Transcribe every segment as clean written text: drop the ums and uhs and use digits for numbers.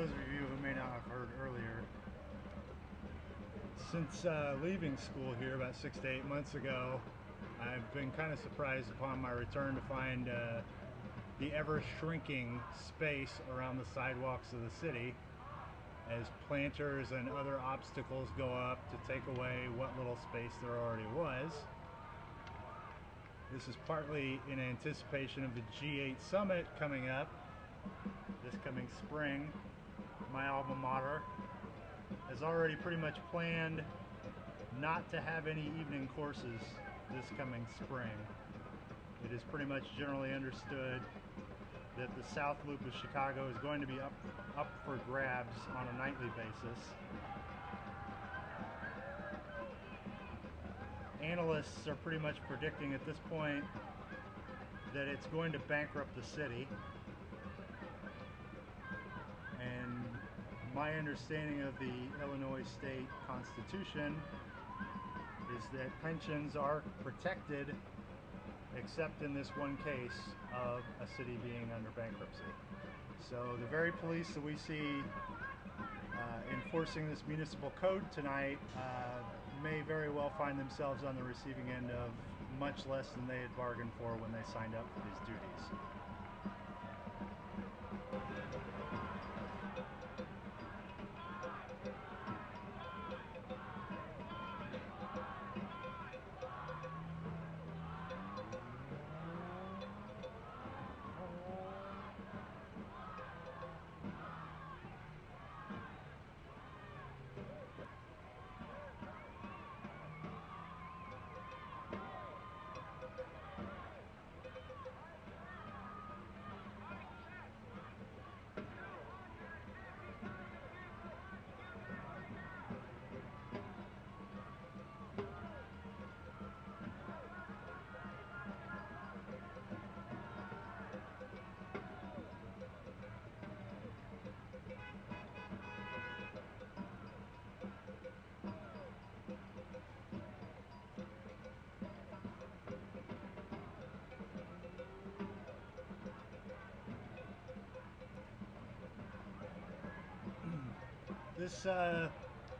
those of you who may not have heard earlier, since leaving school here about 6 to 8 months ago, I've been kind of surprised upon my return to find the ever-shrinking space around the sidewalks of the city as planters and other obstacles go up to take away what little space there already was. This is partly in anticipation of the G8 summit coming up this coming spring. My alma mater has already pretty much planned not to have any evening courses this coming spring. It is pretty much generally understood that the South Loop of Chicago is going to be up for grabs on a nightly basis. Analysts are pretty much predicting at this point that it's going to bankrupt the city. And my understanding of the Illinois state constitution is that pensions are protected except in this one case of a city being under bankruptcy. So the very police that we see enforcing this municipal code tonight may very well find themselves on the receiving end of much less than they had bargained for when they signed up for these duties.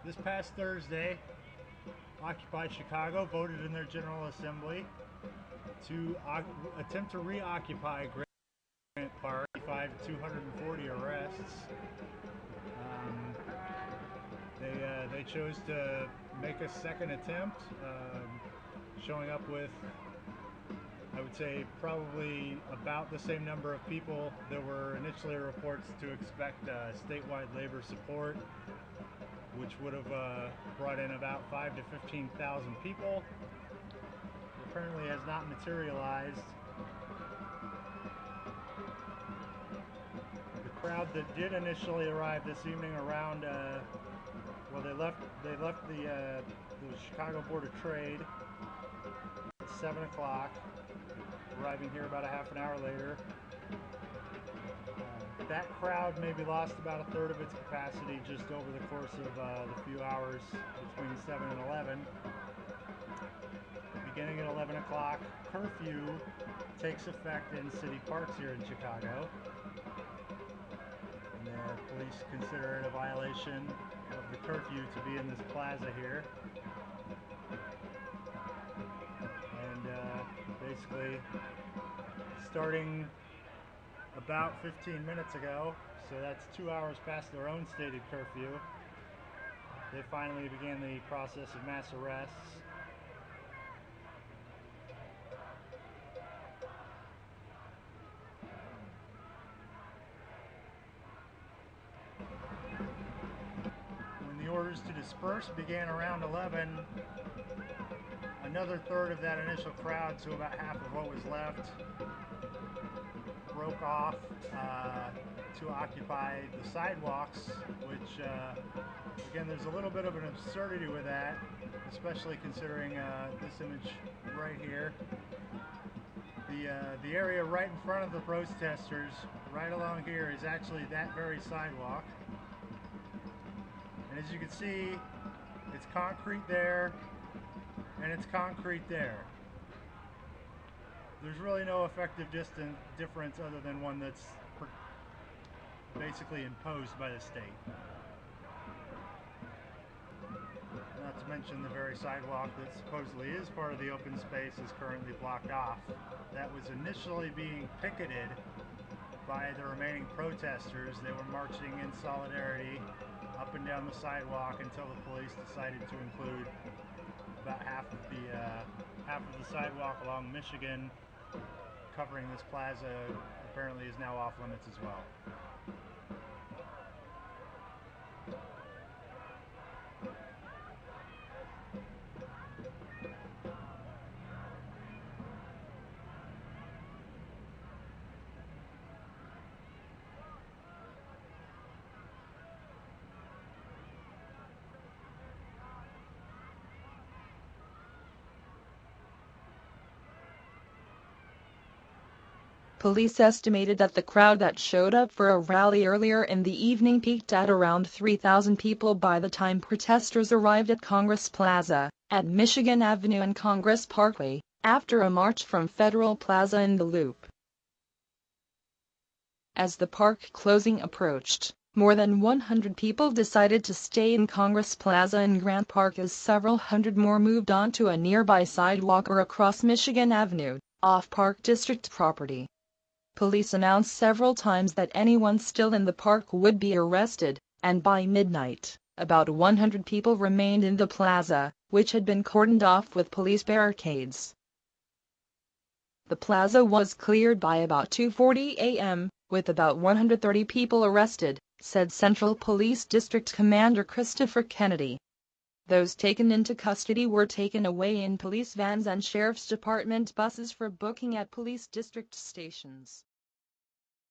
This past Thursday, Occupy Chicago voted in their General Assembly to attempt to reoccupy Grant Park. 240 arrests. They chose to make a second attempt, showing up with, I would say, probably about the same number of people. There were initially reports to expect statewide labor support, which would have brought in about 5,000 to 15,000 people. Apparently has not materialized. The crowd that did initially arrive this evening around, well, they left the Chicago Board of Trade at 7 o'clock, arriving here about a half an hour later. That crowd maybe lost about a third of its capacity just over the course of the few hours between 7 and 11. Beginning at 11 o'clock, curfew takes effect in city parks here in Chicago. And the police consider it a violation of the curfew to be in this plaza here. And basically, starting about 15 minutes ago, so that's 2 hours past their own stated curfew, they finally began the process of mass arrests. When the orders to disperse began around 11, another third of that initial crowd, so about half of what was left, broke off to occupy the sidewalks, which again, there's a little bit of an absurdity with that, especially considering this image right here. The area right in front of the protesters, right along here, is actually that very sidewalk. And as you can see, it's concrete there, and it's concrete there. There's really no effective difference other than one that's basically imposed by the state. Not to mention the very sidewalk that supposedly is part of the open space is currently blocked off. That was initially being picketed by the remaining protesters. They were marching in solidarity up and down the sidewalk until the police decided to include about half of the sidewalk along Michigan covering this plaza. Apparently is now off limits as well. Police estimated that the crowd that showed up for a rally earlier in the evening peaked at around 3,000 people by the time protesters arrived at Congress Plaza, at Michigan Avenue and Congress Parkway, after a march from Federal Plaza in the Loop. As the park closing approached, more than 100 people decided to stay in Congress Plaza and Grant Park as several hundred more moved onto a nearby sidewalk or across Michigan Avenue, off Park District property. Police announced several times that anyone still in the park would be arrested, and by midnight, about 100 people remained in the plaza, which had been cordoned off with police barricades. The plaza was cleared by about 2:40 a.m., with about 130 people arrested, said Central Police District Commander Christopher Kennedy. Those taken into custody were taken away in police vans and sheriff's department buses for booking at police district stations.